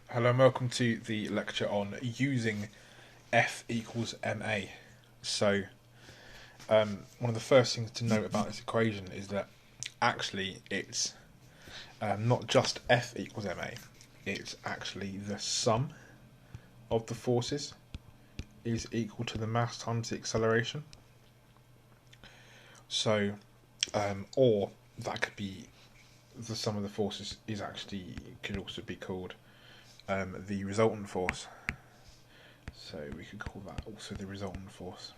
Hello and welcome to the lecture on using F equals ma. So, one of the first things to note about this equation is that actually it's not just F equals ma, it's actually the sum of the forces is equal to the mass times the acceleration. So, or that could be the sum of the forces is actually could also be called the resultant force. So we could call that also the resultant force.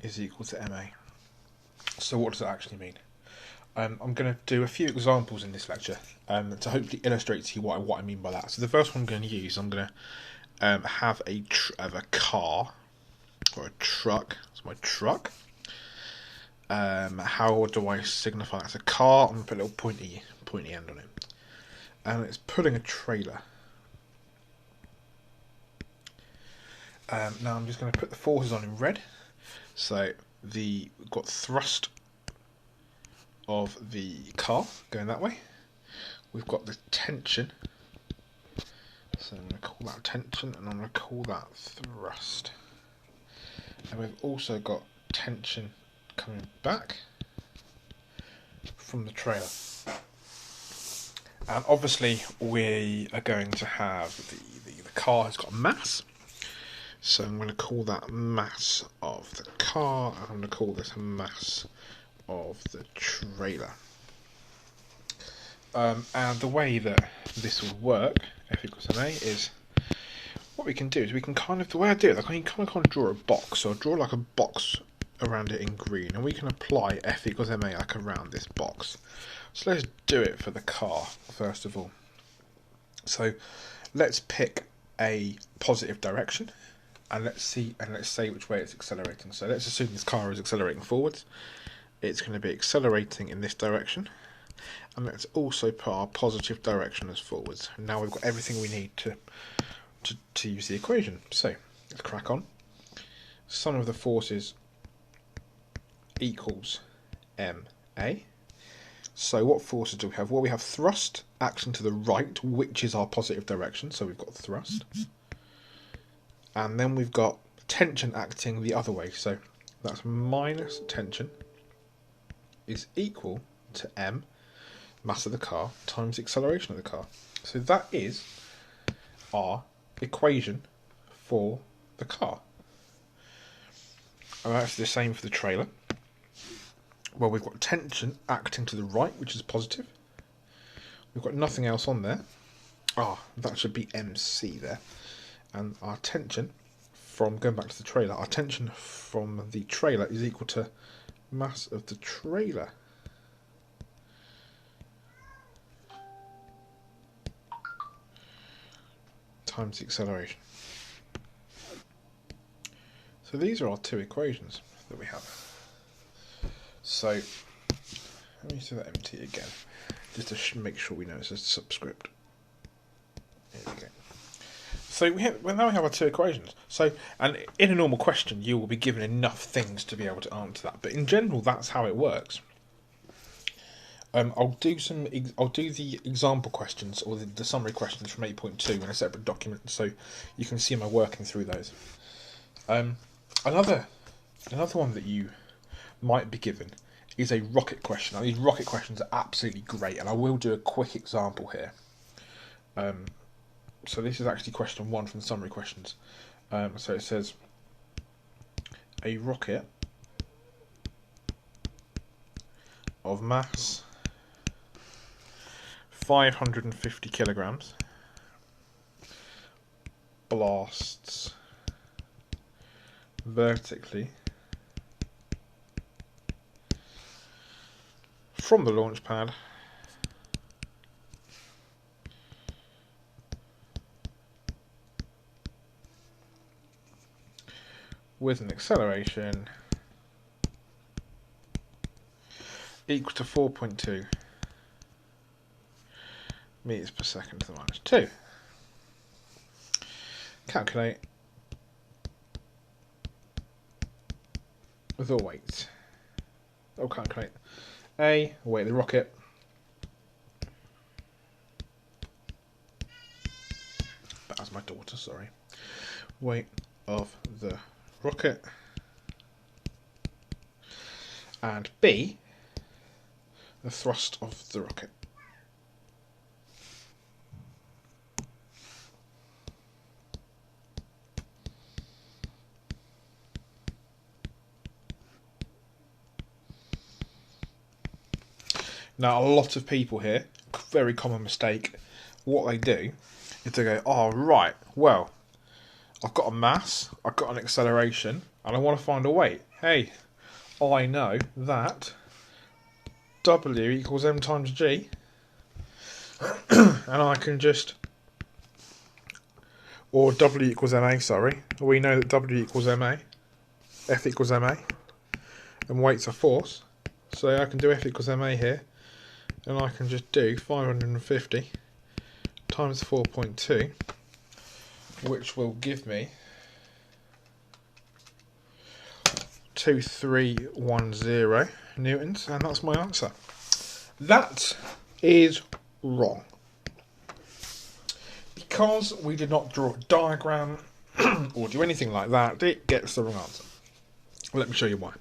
Is equal to ma. So what does that actually mean? I'm going to do a few examples in this lecture to hopefully illustrate to you what I mean by that. So the first one I'm going to use, I'm going to have a car or a truck. It's my truck. How do I signify that's a car? I'm going to put a little pointy end on it, and it's pulling a trailer. Now I'm just going to put the forces on in red. So we've got thrust of the car going that way. We've got the tension. So I'm going to call that tension and I'm going to call that thrust. And we've also got tension coming back from the trailer. And obviously we are going to have the car has got mass. So I'm going to call that mass of the car, and I'm going to call this mass of the trailer. And the way that this will work, F equals ma, is what we can do is we can the way I do it, I can kind of draw a box. So I'll draw like a box around it in green, and we can apply F equals ma like around this box. So let's do it for the car first of all. So let's pick a positive direction. And let's say which way it's accelerating. So let's assume this car is accelerating forwards. It's going to be accelerating in this direction. And let's also put our positive direction as forwards. And now we've got everything we need to use the equation. So let's crack on. Sum of the forces equals ma. So what forces do we have? Well, we have thrust acting to the right, which is our positive direction. So we've got thrust. And then we've got tension acting the other way. So that's minus tension is equal to m, mass of the car, times the acceleration of the car. So that is our equation for the car. And that's the same for the trailer. Well, we've got tension acting to the right, which is positive. We've got nothing else on there. That should be MC there. And our tension from going back to the trailer, our tension from the trailer is equal to mass of the trailer times the acceleration. So these are our two equations that we have. So let me do that empty again, just to make sure we know it's a subscript. There we go. So now we have our two equations. So, and in a normal question, you will be given enough things to be able to answer that. But in general, that's how it works. I'll do the example questions or the summary questions from 8.2 in a separate document, so you can see my working through those. Another one that you might be given is a rocket question. Now, these rocket questions are absolutely great, and I will do a quick example here. So this is actually question 1 from the summary questions. So it says, a rocket of mass 550 kilograms blasts vertically from the launch pad with an acceleration equal to 4.2 meters per second to the minus 2. Calculate the weight. Calculate A, weight of the rocket. That's my daughter, sorry. Weight of the rocket. And B, the thrust of the rocket. Now, a lot of people here, very common mistake, what they do is they go, oh, right, well, I've got a mass, I've got an acceleration, and I want to find a weight. Hey, I know that W equals M times G, and I can just, or W equals MA, sorry, we know that W equals MA, F equals MA, and weight's a force, so I can do F equals MA here, and I can just do 550 times 4.2, which will give me 2310 newtons, and that's my answer. That is wrong, because we did not draw a diagram or do anything like that. It gets the wrong answer. Let me show you why.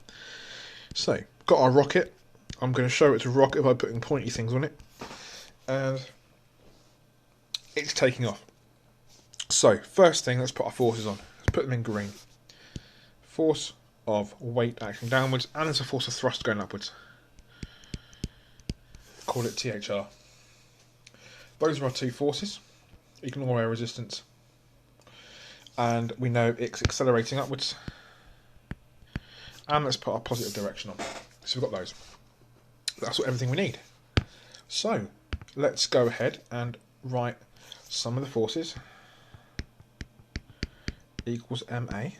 So, got our rocket. I'm going to show it's a rocket by putting pointy things on it, and it's taking off. So, first thing, let's put our forces on. Let's put them in green. Force of weight acting downwards, and there's a force of thrust going upwards. Call it THR. Those are our two forces. Ignore air resistance. And we know it's accelerating upwards. And let's put our positive direction on. So we've got those. That's everything we need. So, let's go ahead and write sum of the forces equals MA.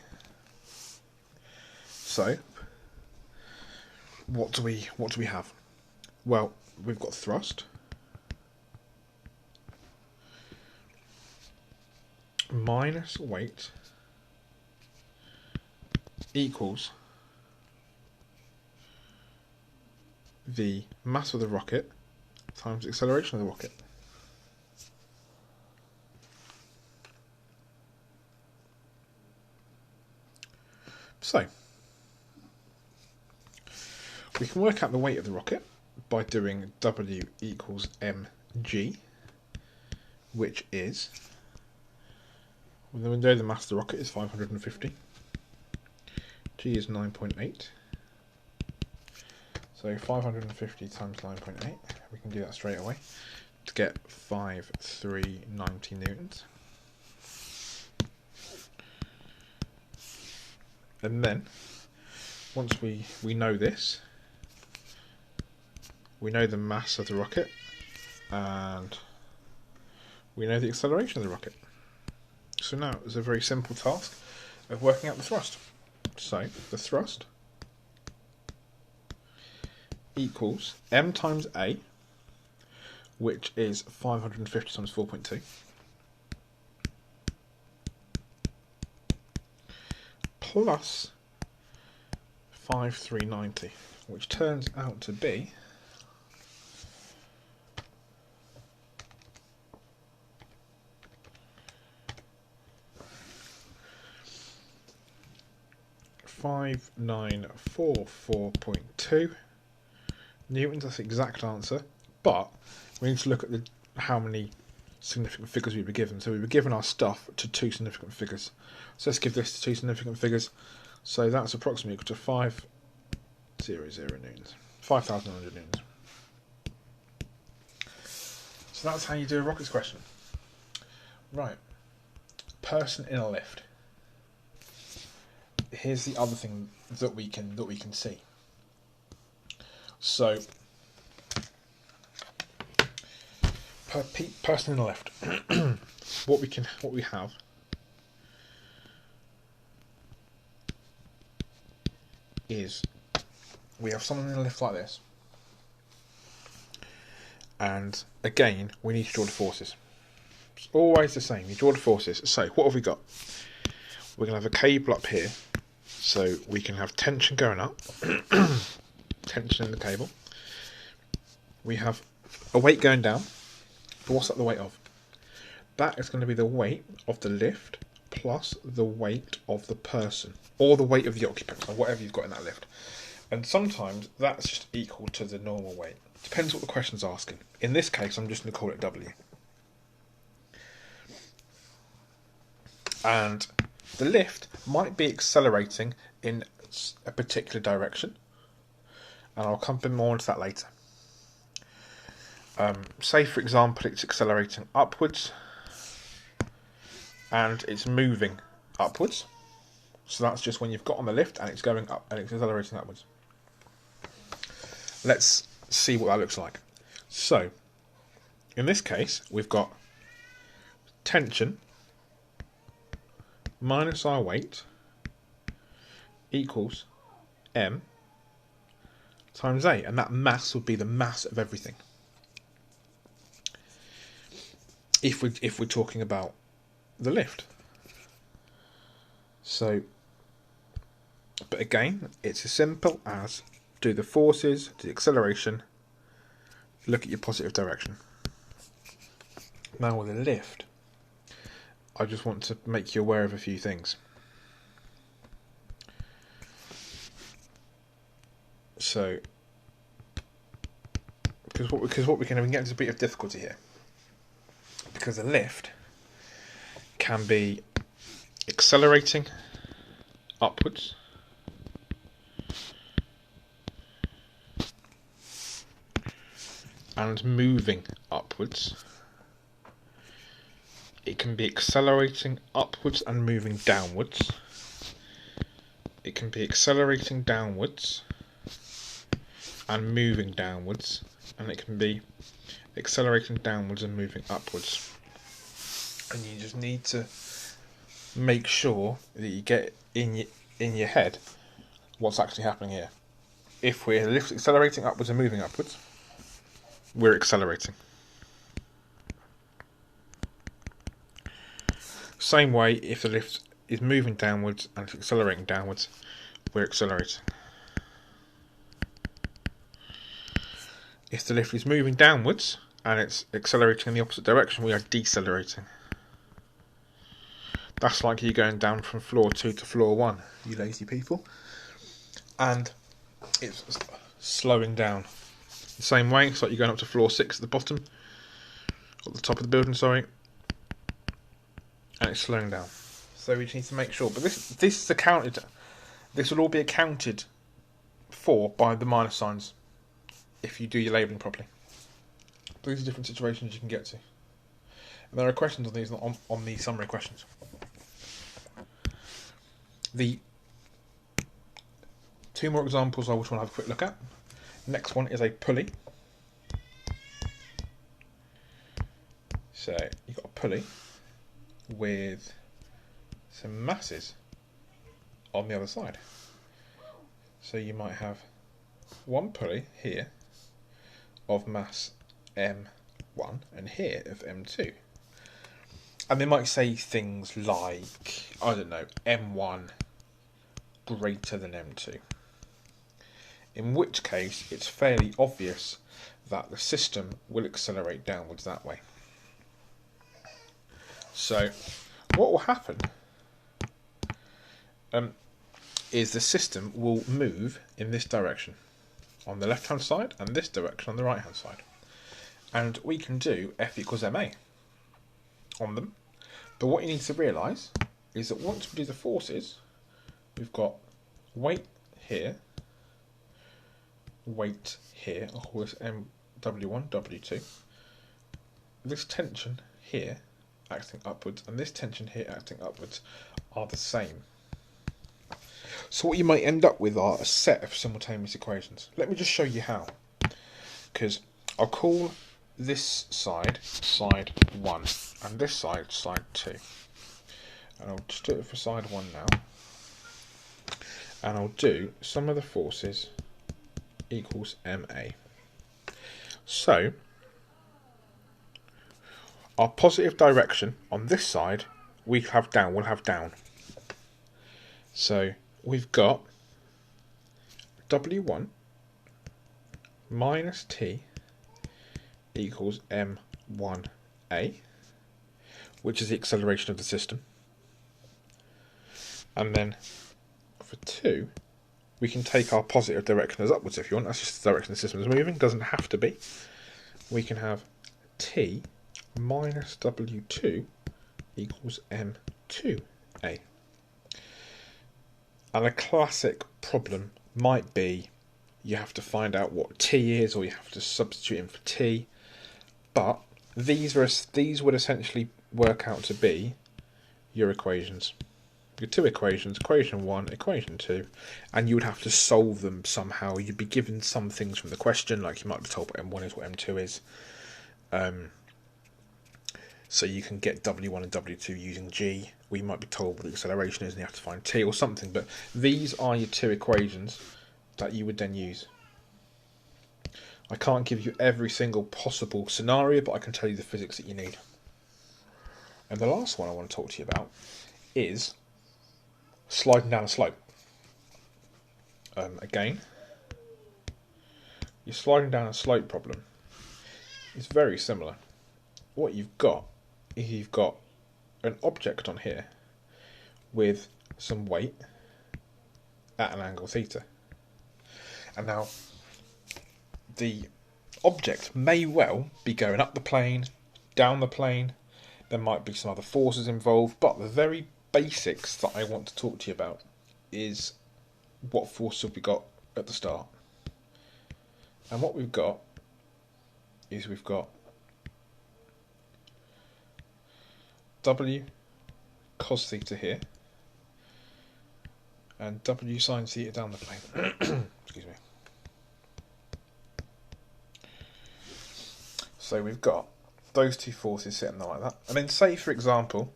So, what do we have? Well, we've got thrust minus weight equals the mass of the rocket times the acceleration of the rocket. So, we can work out the weight of the rocket by doing W equals mg, which is, we know the mass of the rocket is 550, g is 9.8, so 550 times 9.8, we can do that straight away to get 5390 newtons. And then, once we know this, we know the mass of the rocket, and we know the acceleration of the rocket. So now it's a very simple task of working out the thrust. So, the thrust equals m times a, which is 550 times 4.2, plus 5390, which turns out to be 5944.2 newtons. That's the exact answer, but we need to look at how many significant figures we were given. So we were given our stuff to two significant figures. So let's give this to two significant figures. So that's approximately equal to 500 newtons, 5,100 newtons. So that's how you do a rockets question. Right, person in a lift. Here's the other thing that we can see. So, person in a lift. what we have is we have someone in a lift like this, and again we need to draw the forces. It's always the same. You draw the forces. So what have we got? We're going to have a cable up here, so we can have tension going up, tension in the cable. we have a weight going down. But what's that the weight of? That is going to be the weight of the lift plus the weight of the person, or the weight of the occupant, or whatever you've got in that lift. And sometimes that's just equal to the normal weight. Depends what the question's asking. In this case, I'm just going to call it W. And the lift might be accelerating in a particular direction, and I'll come more into that later. Say, for example, it's accelerating upwards, and it's moving upwards. So that's just when you've got on the lift and it's going up and it's accelerating upwards. Let's see what that looks like. So, in this case, we've got tension minus our weight equals M times A, and that mass would be the mass of everything. If we're talking about the lift. So, but again, it's as simple as do the forces, do the acceleration, look at your positive direction. Now with the lift, I just want to make you aware of a few things. So, because what we can get into a bit of difficulty here. Because the lift can be accelerating upwards and moving upwards. It can be accelerating upwards and moving downwards. It can be accelerating downwards and moving downwards, and it can be accelerating downwards and moving upwards. And you just need to make sure that you get in your head what's actually happening here. If we're accelerating upwards and moving upwards, we're accelerating. Same way, if the lift is moving downwards and it's accelerating downwards, we're accelerating. If the lift is moving downwards and it's accelerating in the opposite direction, we are decelerating. That's like you going down from floor 2 to floor 1, you lazy people. And it's slowing down. The same way, it's like you're going up to floor 6 at the bottom, at the top of the building, sorry, and it's slowing down. So we just need to make sure. But this is accounted. This will all be accounted for by the minus signs if you do your labelling properly. These are different situations you can get to. And there are questions on these on the summary questions. The two more examples I just want to have a quick look at. Next one is a pulley. So you've got a pulley with some masses on the other side. So you might have one pulley here of mass M1 and here of M2. And they might say things like, I don't know, M1 greater than M2. In which case, it's fairly obvious that the system will accelerate downwards that way. So, what will happen is the system will move in this direction on the left-hand side and this direction on the right-hand side. And we can do F equals ma on them. But what you need to realise is that once we do the forces, we've got weight here, I'll call this W1, W2. This tension here acting upwards and this tension here acting upwards are the same. So what you might end up with are a set of simultaneous equations. Let me just show you how. Because I'll call this side, side 1, and this side, side 2. And I'll just do it for side 1 now. And I'll do sum of the forces equals ma. So, our positive direction on this side, we'll have down. So, we've got W1 minus T equals m1a, which is the acceleration of the system. And then for 2, we can take our positive direction as upwards if you want. That's just the direction the system is moving. Doesn't have to be. We can have t minus w2 equals m2a. And a classic problem might be you have to find out what t is, or you have to substitute in for t. But these would essentially work out to be your equations. Your two equations, equation 1, equation 2, and you would have to solve them somehow. You'd be given some things from the question, like you might be told what M1 is, what M2 is. So you can get W1 and W2 using G. We might be told what the acceleration is and you have to find T or something. But these are your two equations that you would then use. I can't give you every single possible scenario, but I can tell you the physics that you need. And the last one I want to talk to you about is sliding down a slope. Again, your sliding down a slope problem is very similar. What you've got is you've got an object on here with some weight at an angle theta. And now the object may well be going up the plane, down the plane. There might be some other forces involved, but the very basics that I want to talk to you about is what force have we got at the start. And what we've got is we've got W cos theta here and W sin theta down the plane. Excuse me. So we've got those two forces sitting there like that. And then say, for example,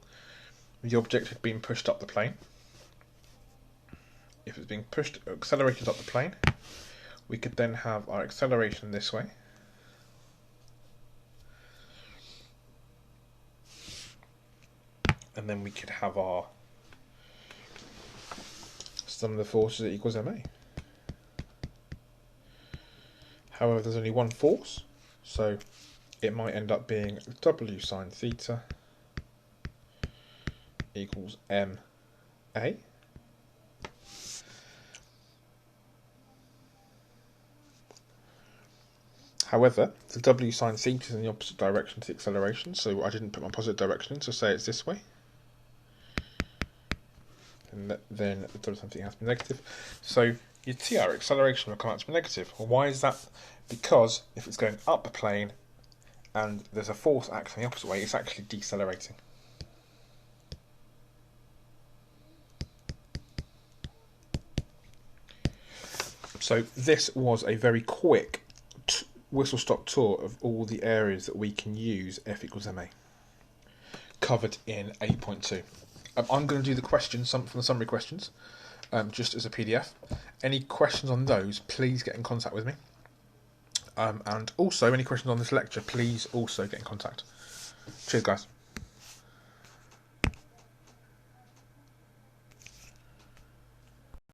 the object had been pushed up the plane. If it's being pushed, accelerated up the plane, we could then have our acceleration this way. And then we could have our sum of the forces that equals ma. However, there's only one force, so it might end up being W sine theta equals ma. However, the W sine theta is in the opposite direction to the acceleration, so I didn't put my positive direction in, so say it's this way. And then the W sine theta has to be negative. So you'd see our acceleration will come out to be negative. Well, why is that? Because if it's going up the plane and there's a force acting the opposite way, it's actually decelerating. So this was a very quick whistle-stop tour of all the areas that we can use F equals ma, covered in 8.2. I'm going to do the questions, some from the summary questions, just as a PDF. Any questions on those, please get in contact with me. And also, any questions on this lecture, please also get in contact. Cheers, guys.